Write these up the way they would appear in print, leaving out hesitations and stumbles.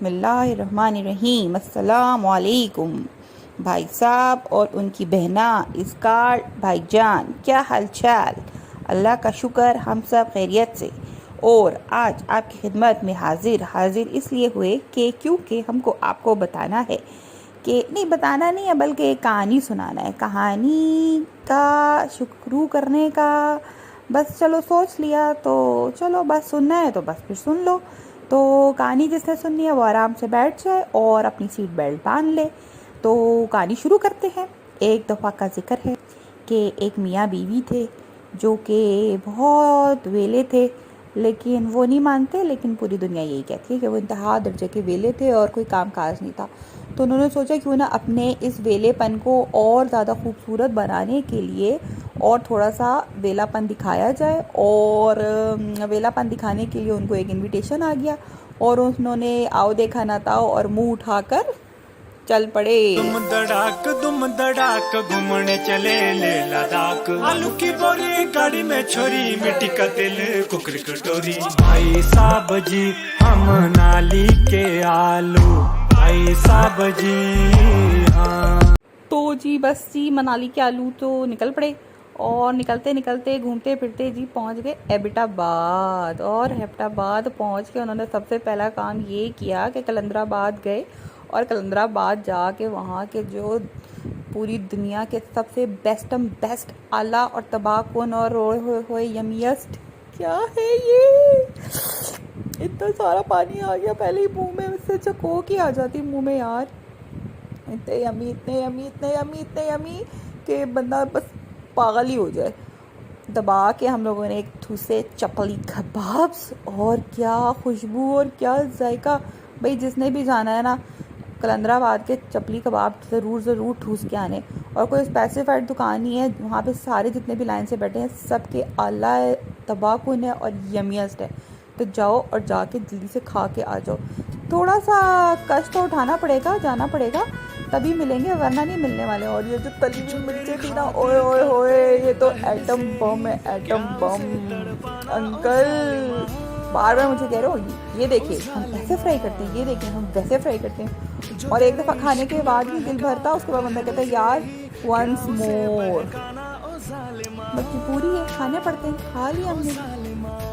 बिस्मिल्लाहिर्रहमानिर्रहीम। अस्सलाम वालेकुम भाई साहब और उनकी बहना इसकार भाईजान, क्या हाल चाल? अल्लाह का शुक्र हम सब खैरियत से। और आज आपकी खिदमत में हाजिर इसलिए हुए कि क्योंकि हमको आपको बताना है कि नहीं, बताना नहीं है बल्कि एक कहानी सुनाना है। कहानी का शुक्रू करने का बस चलो सोच लिया तो चलो बस सुनना है तो बस फिर सुन लो। तो कहानी जिसने सुननी है वो आराम से बैठ जाए और अपनी सीट बेल्ट बांध ले। तो कहानी शुरू करते हैं। एक दफ़ा का जिक्र है कि एक मियाँ बीवी थे जो कि बहुत वेले थे, लेकिन वो नहीं मानते, लेकिन पूरी दुनिया यही कहती है कि वो इंतहा दर्जे के वेले थे और कोई काम काज नहीं था। तो उन्होंने सोचा क्यों ना अपने इस वेलेपन को और ज़्यादा खूबसूरत बनाने के लिए और थोड़ा सा वेलापन दिखाया जाए। और वेलापन दिखाने के लिए उनको एक इनविटेशन आ गया और उन्होंने आओ देखा ना ताओ और मुंह उठाकर चल पड़े। दुम दड़ाक घूमने चले ले लद्दाख। आलू की बोरी गाड़ी में छोरी, मिट्टी का तेल कुकर कटोरी। भाई साहब जी हम नाली के आलू, भाई साहब जी हाँ। तो जी बस जी मनाली के आलू तो निकल पड़े और निकलते निकलते घूमते फिरते जी पहुंच गए एबटाबाद। और एबटाबाद पहुंच के उन्होंने सबसे पहला काम ये किया कि कलंदराबाद गए और कलंदराबाद जाके वहाँ के जो पूरी दुनिया के सबसे बेस्ट आला और तबाहकुन और रोए हुए यमीएस्ट, क्या है ये, इतना सारा पानी आ गया पहले ही मुंह में, इससे अच्छा कोक ही आ जाती मुंह में यार। इतने यमी कि बंदा बस पागल ही हो जाए। दबा के हम लोगों ने एक ठूसे चपली कबाब्स, और क्या खुशबू और क्या जायका। भाई जिसने भी जाना है ना कलंदराबाद के चपली कबाब ज़रूर ठूस के आने। और कोई स्पेसिफाइड दुकान नहीं है, वहाँ पे सारे जितने भी लाइन से बैठे हैं सबके आला तबाहकुन है और यमीएस्ट है। तो जाओ और जाके जल्दी से खा के आ जाओ। थोड़ा सा कष्ट तो उठाना पड़ेगा, जाना पड़ेगा, तभी मिलेंगे वरना नहीं मिलने वाले। और ये जो तली हुई मिर्चें थी ना, ओए ओए होए, ये तो एटम बम है, एटम बम। अंकल बार बार मुझे कह रहे हो ये देखिए हम ऐसे फ्राई करते हैं, ये देखिए हम वैसे फ्राई करते हैं। और एक दफ़ा खाने के बाद भी दिल भरता, उसके बाद बंदा कहता है यार वंस मोर। बल्कि पूरी है, खाने पड़ते हैं, खा लिया हमने।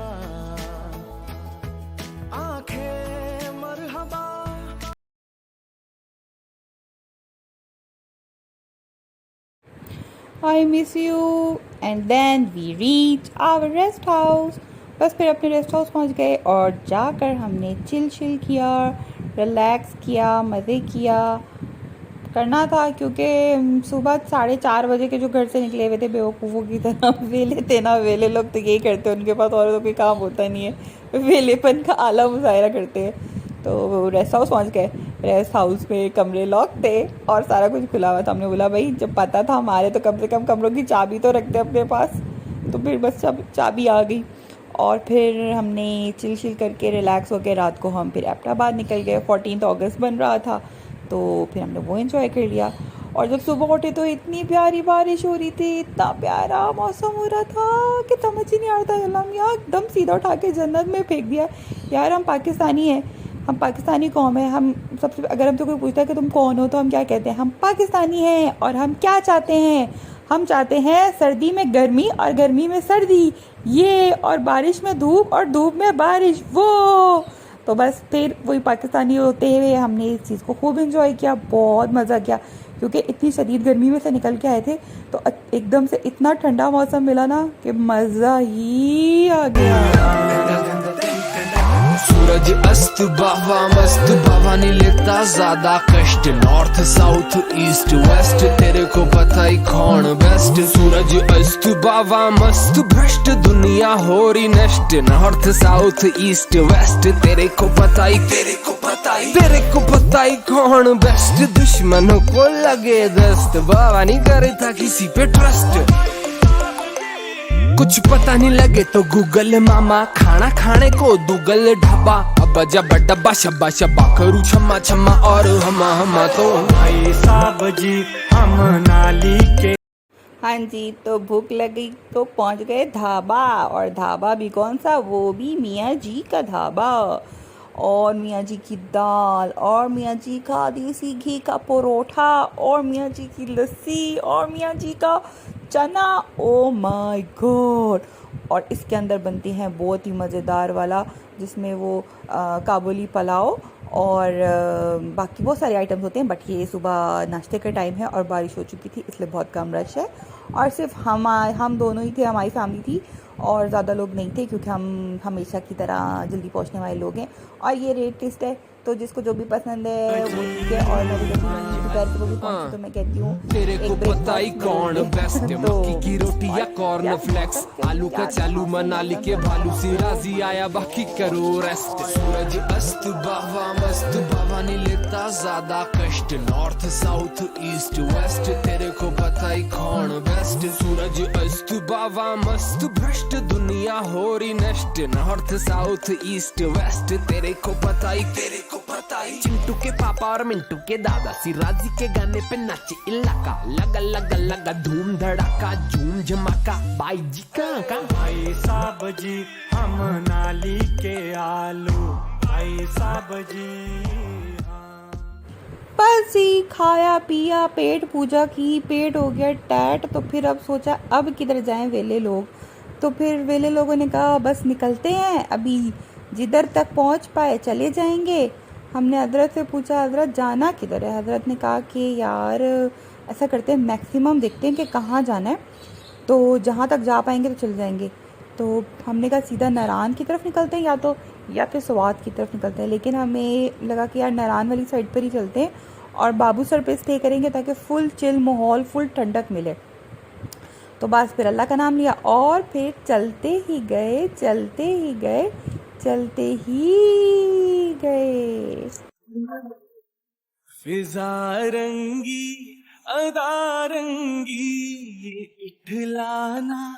I miss you and then we reach our rest house। बस फिर अपने रेस्ट हाउस पहुँच गए और जाकर हमने चिल किया, रिलैक्स किया, मज़े किया। करना था क्योंकि सुबह 4:30 बजे के जो घर से निकले हुए थे बेवकूफ़ों की तरह। वेले थे ना, वेले लोग तो यही करते हैं, उनके पास और तो कोई काम होता नहीं है, वेलेपन का आला मुजाहरा करते हैं। तो रेस्ट हाउस पहुंच गए। रेस्ट हाउस में कमरे लॉक थे और सारा कुछ खुला हुआ था। हमने बोला भाई जब पता था हमारे तो कम से कम कमरों की चाबी तो रखते अपने पास। तो फिर बस चाबी आ गई और फिर हमने चिल करके रिलैक्स होकर रात को हम फिर एबटाबाद निकल गए। 14 अगस्त बन रहा था तो फिर हमने वो एंजॉय कर लिया। और जब सुबह उठे तो इतनी प्यारी बारिश हो रही थी, इतना प्यारा मौसम हो रहा था कि समझ ही नहीं आ रहा था। अल्लाह मियाँ एकदम सीधा उठा के जन्नत में फेंक दिया। यार हम पाकिस्तानी हैं, हम पाकिस्तानी कौम है। हम सबसे अगर हमसे कोई पूछता है कि तुम कौन हो तो हम क्या कहते हैं? हम पाकिस्तानी हैं। और हम क्या चाहते हैं? हम चाहते हैं सर्दी में गर्मी और गर्मी में सर्दी, ये, और बारिश में धूप और धूप में बारिश, वो। तो बस फिर वही पाकिस्तानी होते हुए हमने इस चीज़ को खूब एंजॉय किया, बहुत मज़ा किया। क्योंकि इतनी शदीद गर्मी में से निकल के आए थे तो एकदम से इतना ठंडा मौसम मिला ना कि मज़ा ही आ गया। सूरज अस्त बाबा मस्त, बाबा नहीं लेता ज्यादा कष्ट। नॉर्थ साउथ ईस्ट वेस्ट तेरे को पता ही कौन बेस्ट। सूरज अस्त बाबा मस्त, भ्रष्ट दुनिया हो रही नष्ट। नॉर्थ साउथ ईस्ट वेस्ट तेरे को पता ही कौन बेस्ट। दुश्मनों को लगे दस्त, बाबा नहीं करता किसी पे ट्रस्ट। कुछ पता नहीं लगे तो गूगल मामा, खाना खाने को दूगल ढाबा। अब जब डब्बा शब्बा शब्बा करूँ छम्मा छम्मा और हमा तो भाई साहब जी हम नाली के। हाँ जी, तो भूख लगी तो पहुंच गए ढाबा। और ढाबा भी कौन सा, वो भी मियाँ जी का ढाबा। और मियाँ जी की दाल और मियाँ जी का देसी घी का परोठा और मियाँ जी की लस्सी और मियाँ जी का चना। Oh my God. और इसके अंदर बनती हैं बहुत ही मज़ेदार वाला, जिसमें वो काबुली पुलाव और बाकी बहुत सारे आइटम्स होते हैं। बट ये सुबह नाश्ते का टाइम है और बारिश हो चुकी थी, इसलिए बहुत कम रश है। और सिर्फ हम दोनों ही थे, हमारी फैमिली थी और ज़्यादा लोग नहीं थे, क्योंकि हम हमेशा की तरह जल्दी पहुंचने वाले लोग हैं। और ये रेट लिस्ट है, तो जिसको जो भी पसंद है वो ठीक है। और मैं दोपहर को भी पहुंची, तो मैं कहती हूँ तेरे को पता ही कौन बेस्ट है, मक्की की रोटी या कॉर्न फ्लेक्स, आलू का चालू मनाली के भालू, सिराजी आया बाकी करो रेस्ट। सूरज अस्त बाबा मस्त, बाबा नहीं लेता ज्यादा कष्ट, नॉर्थ साउथ ईस्ट वेस्ट, तेरे को पता ही कौन बेस्ट। सूरज अस्त बाबा मस्त, भ्रष्ट दुनिया हो रही नष्ट, नॉर्थ साउथ ईस्ट वेस्ट, तेरे को पता ही चिंटू के पापा और मिंटू के दादा, सिराजी के गाने पे नाचे इलाका, लगा लगा लगा धूम धड़ाका, झूम झमाका, भाई जी का भाई साहब जी हम नाली के आलू, भाई साहब जी हाँ। बस ही खाया पिया, पेट पूजा की, पेट हो गया टैट। तो फिर अब सोचा अब किधर जाएं वेले लोग। तो फिर वेले लोगों ने कहा बस निकलते हैं, अभी जिधर तक पहुंच पाए चले जाएंगे। हमने हजरत से पूछा हजरत जाना किधर है। हजरत ने कहा कि यार ऐसा करते हैं, मैक्सिमम देखते हैं कि कहाँ जाना है, तो जहाँ तक जा पाएंगे तो चले जाएंगे। तो हमने कहा सीधा नारायण की तरफ निकलते हैं, या फिर स्वात की तरफ निकलते हैं। लेकिन हमें लगा कि यार नारायण वाली साइड पर ही चलते हैं और बाबू सर पे स्टे करेंगे, ताकि फुल चिल माहौल, फुल ठंडक मिले। तो बस फिर अल्लाह का नाम लिया और फिर चलते ही गए, चलते ही गए, चलते ही गए। फिजा रंगी अदा रंगी, ये इठलाना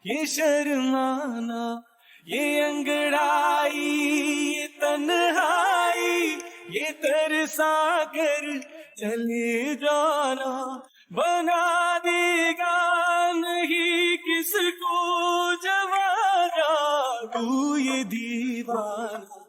ये शर्माना, ये अंगड़ाई ये तन्हाई, ये तरसा कर चले जाना, बना देगा नहीं किसको जवाना, तू ये दीवाना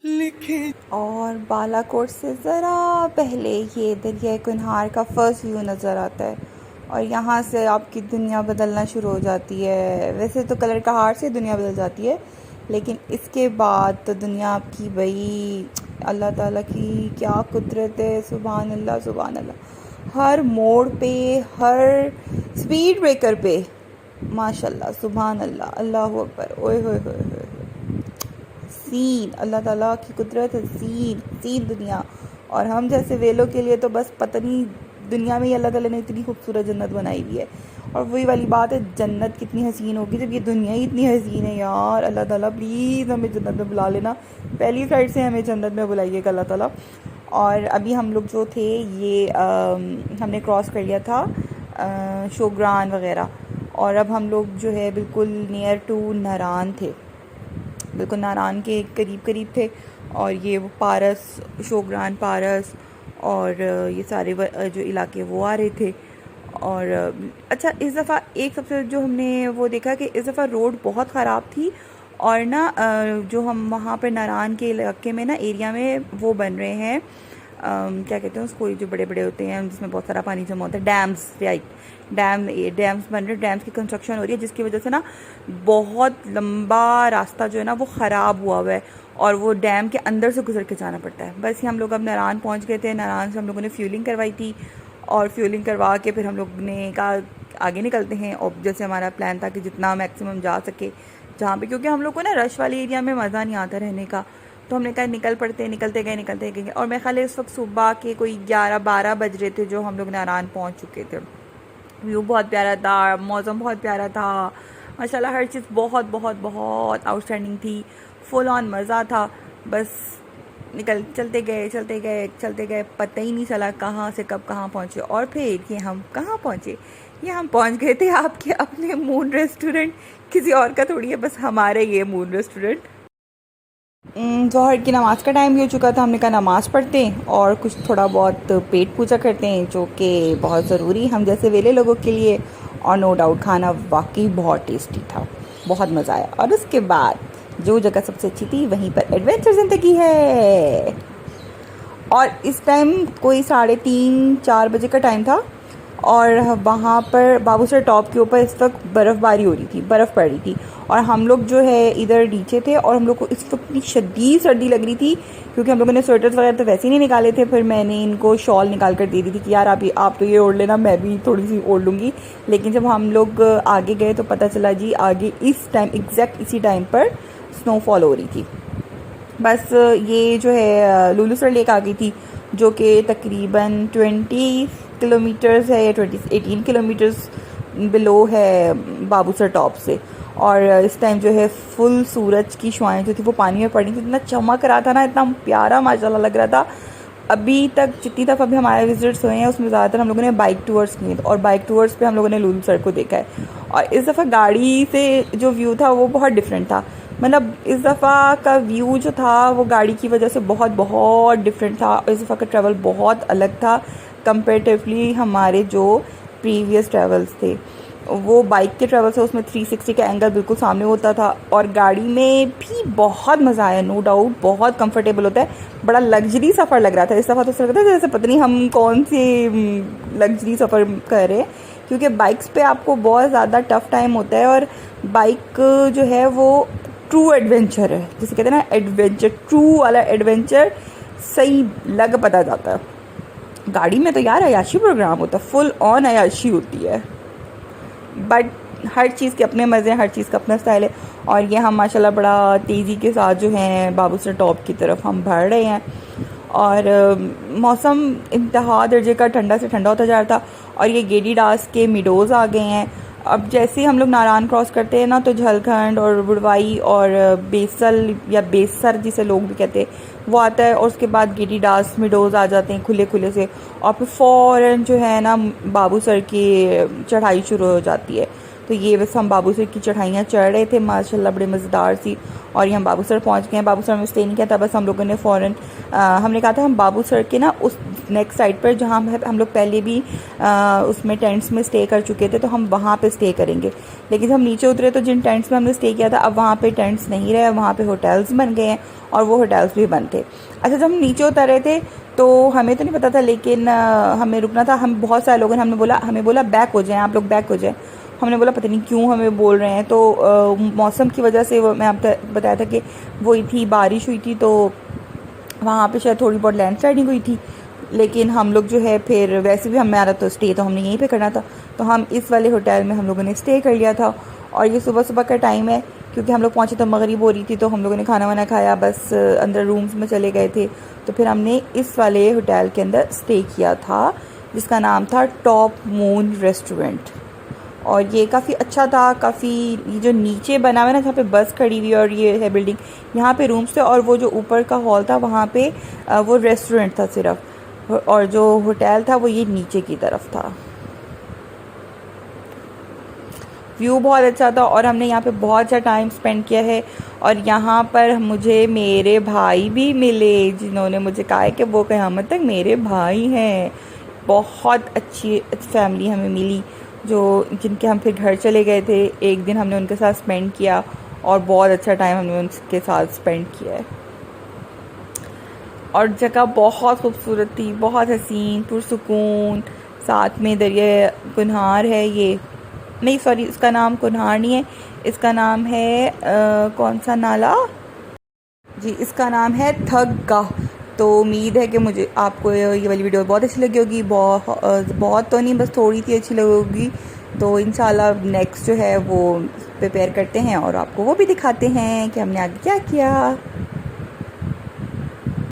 लिखे। और बालाकोट से ज़रा पहले ये दरिया कुनहार का फर्स्ट व्यू नज़र आता है और यहाँ से आपकी दुनिया बदलना शुरू हो जाती है। वैसे तो कलर का हार से दुनिया बदल जाती है, लेकिन इसके बाद तो दुनिया आपकी भाई अल्लाह ताला की क्या कुदरत है। सुभान अल्लाह सुभान अल्लाह। हर मोड़ पे, हर स्पीड ब्रेकर पे माशाल्लाह सुभान अल्लाह, अल्लाह अकबर, ओए होए होए होए, सीन अल्लाह ताला की कुदरत है, सीन दुनिया। और हम जैसे वेलों के लिए तो बस पता नहीं दुनिया में ही अल्लाह ताला ने इतनी खूबसूरत जन्नत बनाई हुई है। और वही वाली बात है, जन्नत कितनी हसीन होगी जब ये दुनिया ही इतनी हसीन है। यार अल्लाह ताला प्लीज़ हमें जन्नत में बुला लेना, पहली फ्लाइट से हमें जन्नत में बुलाइएगा अल्लाह ताला। और अभी हम लोग जो थे ये हमने क्रॉस कर लिया था शोग्रान वगैरह, और अब हम लोग जो है बिल्कुल नियर टू नारायण थे, बिल्कुल नारायण के करीब थे। और ये वो पारस, शोग्रान पारस और ये सारे जो इलाके वो आ रहे थे। और अच्छा इस दफ़ा एक सबसे जो हमने वो देखा कि इस दफ़ा रोड बहुत ख़राब थी, और ना जो हम वहाँ पर नारायण के इलाके में ना एरिया में वो बन रहे हैं, क्या कहते हैं उसको, जो बड़े बड़े होते हैं जिसमें बहुत सारा पानी जमा होता है, डैम्स, राइट, डैम्स बन रहे, डैम्स की कंस्ट्रक्शन हो रही है, जिसकी वजह से ना बहुत लंबा रास्ता जो है ना वो ख़राब हुआ है और वो डैम के अंदर से गुजर के जाना पड़ता है। बस ही हम लोग अब नारायण पहुंच गए थे। नारायण से हम लोगों ने फ्यूलिंग करवाई थी और फ्यूलिंग करवा के फिर हम लोग ने कहा आगे निकलते हैं। और जैसे हमारा प्लान था कि जितना मैक्सिमम जा सके जहाँ पे, क्योंकि हम लोग को ना रश वाले एरिया में मज़ा नहीं आता रहने का, तो हमने कहा निकलते गए। और मेरे ख्याल इस वक्त सुबह के कोई 11-12 बज रहे थे जो हम लोग नारायण पहुँच चुके थे। व्यू बहुत प्यारा था, मौसम बहुत प्यारा था, माशाल्लाह हर चीज़ बहुत बहुत बहुत आउटस्टैंडिंग थी, फुल ऑन मज़ा था। बस चलते गए, पता ही नहीं चला कहाँ से कब कहाँ पहुँचे। और फिर ये हम कहाँ पहुँचे, ये हम पहुँच गए थे आपके अपने मून रेस्टोरेंट, किसी और का थोड़ी है, बस हमारे ये मून रेस्टोरेंट। ज़ोहर की नमाज़ का टाइम भी हो चुका था, हमने कहा नमाज़ पढ़ते हैं और कुछ थोड़ा बहुत पेट पूजा करते हैं, जो कि बहुत ज़रूरी हम जैसे वेले लोगों के लिए। और नो डाउट खाना वाकई बहुत टेस्टी था, बहुत मज़ा आया। और उसके बाद जो जगह सबसे अच्छी थी वहीं पर एडवेंचर ज़िंदगी है। और इस टाइम कोई 3:30-4 बजे का टाइम था और वहाँ पर बाबूसर टॉप के ऊपर इस वक्त बर्फ़बारी हो रही थी, बर्फ़ पड़ रही थी और हम लोग जो है इधर नीचे थे और हम लोग को इस वक्त इतनी शदीद सर्दी लग रही थी क्योंकि हम लोगों ने स्वेटर्स वगैरह तो वैसे ही नहीं निकाले थे। फिर मैंने इनको शॉल निकाल कर दे दी थी कि यार आप तो ये ओढ़ लेना, मैं भी थोड़ी सी ओढ़ लूँगी। लेकिन जब हम लोग आगे गए तो पता चला जी आगे इस टाइम एग्जैक्ट इसी टाइम पर स्नोफॉल हो रही थी। बस ये जो है लुलुसर लेक आ गई थी जो कि तकरीबन 20 किलोमीटर्स है या 18 किलोमीटर्स बिलो है बाबूसर टॉप से। और इस टाइम जो है फुल सूरज की शुआएं जो थी वो पानी में पड़ी थी, इतना चमक रहा था ना, इतना प्यारा माशाल्लाह लग रहा था। अभी तक जितनी दफ़ा भी हमारे विजिट्स हुए हैं उसमें ज़्यादातर हम लोगों ने बाइक टूर्स किए और बाइक टूर्स पे हम लोगों ने लुलुसर को देखा है। और इस दफ़ा गाड़ी से जो व्यू था वो बहुत डिफरेंट था, मतलब इस दफ़ा का व्यू जो था वो गाड़ी की वजह से बहुत बहुत डिफरेंट था। इस दफ़ा का ट्रैवल बहुत अलग था कंपेरेटिवली हमारे जो प्रीवियस ट्रैवल्स थे। वो बाइक के ट्रैवल से उसमें 360 का एंगल बिल्कुल सामने होता था और गाड़ी में भी बहुत मज़ा आया, नो डाउट बहुत कंफर्टेबल होता है, बड़ा लग्जरी सफ़र लग रहा था। इस दफ़ा तो लग रहा था जैसे पता नहीं हम कौन से लग्जरी सफ़र कर रहे हैं क्योंकि बाइक्स पे आपको बहुत ज़्यादा टफ़ टाइम होता है और बाइक जो है वो ट्रू एडवेंचर है, जिसे कहते हैं ना एडवेंचर, ट्रू वाला एडवेंचर सही लग पता जाता है। गाड़ी में तो यार अयाशी प्रोग्राम होता है, फुल ऑन अयाशी होती है, बट हर चीज़ के अपने मज़े हैं, हर चीज़ का अपना स्टाइल है। और ये हम माशाल्लाह बड़ा तेज़ी के साथ जो हैं बाबूसर टॉप की तरफ हम बढ़ रहे हैं और मौसम इंतहा दर्जे का ठंडा से ठंडा होता जा रहा था और ये गेडी डास के मिडोज़ आ गए हैं। अब जैसे ही हम लोग नारायण क्रॉस करते हैं ना तो झलखंड और बुड़वाई और बेसल या बेसर जिसे लोग भी कहते हैं वो आता है और उसके बाद गेडी डास मिडोज़ आ जाते हैं खुले खुले से और फिर फ़ौरन जो है ना बाबूसर की चढ़ाई शुरू हो जाती है। तो ये बस हम बाबूसर की चढ़ाइयाँ चढ़ रहे थे माशाल्लाह, बड़े मज़ेदार सी। और ये हम बाबूसर पहुँच गए हैं। बाबूसर में स्टे नहीं किया था, बस हम लोगों ने फ़ौरन हमने कहा था हम बाबूसर के ना उस नेक्स्ट साइड पर जहाँ हम लोग पहले भी उसमें टेंट्स में स्टे कर चुके थे तो हम वहाँ पे स्टे करेंगे। लेकिन जब हम नीचे उतरे तो जिन टेंट्स में हमने स्टे किया था अब वहाँ पे टेंट्स नहीं रहे, वहाँ पे होटल्स बन गए हैं और वो होटल्स भी बंद थे। अच्छा, जब हम नीचे उतर रहे थे तो हमें तो नहीं पता था लेकिन हमें रुकना था। हम बहुत सारे लोगों ने हमें बोला बैक हो जाएं, आप लोग बैक हो जाएं। हमने बोला पता नहीं क्यों हमें बोल रहे हैं, तो मौसम की वजह से मैं आपको बताया था कि वही थी, बारिश हुई थी तो वहाँ पे शायद थोड़ी बहुत लैंडस्लाइडिंग हुई थी। लेकिन हम लोग जो है फिर वैसे भी हमारा तो स्टे तो हमने यहीं पे करना था तो हम इस वाले होटल में हम लोगों ने स्टे कर लिया था। और ये सुबह सुबह का टाइम है क्योंकि हम लोग पहुँचे तो मगरिब हो रही थी तो हम लोगों ने खाना वाना खाया, बस अंदर रूम्स में चले गए थे। तो फिर हमने इस वाले होटल के अंदर स्टे किया था जिसका नाम था टॉप मून रेस्टोरेंट। और ये काफ़ी अच्छा था, काफ़ी ये जो नीचे बना हुआ है ना जहाँ पे बस खड़ी हुई और ये है बिल्डिंग, यहाँ पे रूम्स थे और वो जो ऊपर का हॉल था वहाँ पे वो रेस्टोरेंट था सिर्फ, और जो होटल था वो ये नीचे की तरफ था। व्यू बहुत अच्छा था और हमने यहाँ पे बहुत अच्छा टाइम स्पेंड किया है। और यहाँ पर मुझे मेरे भाई भी मिले जिन्होंने मुझे कहा है कि वो क़यामत तक मेरे भाई हैं। बहुत अच्छी फैमिली हमें मिली जो जिनके हम फिर घर चले गए थे। एक दिन हमने उनके साथ स्पेंड किया और बहुत अच्छा टाइम हमने उनके साथ स्पेंड किया है। और जगह बहुत खूबसूरत थी, बहुत हसीन, पुरसुकून। साथ में दरिया कुन्हार है, ये नहीं सॉरी इसका नाम कुन्हार नहीं है, इसका नाम है कौन सा नाला जी, इसका नाम है थग्गा। तो उम्मीद है कि मुझे आपको ये वाली वीडियो बहुत अच्छी लगी होगी, बहुत तो नहीं बस थोड़ी सी अच्छी लगी होगी। तो इंशाल्लाह नेक्स्ट जो है वो प्रिपेयर करते हैं और आपको वो भी दिखाते हैं कि हमने आगे क्या किया।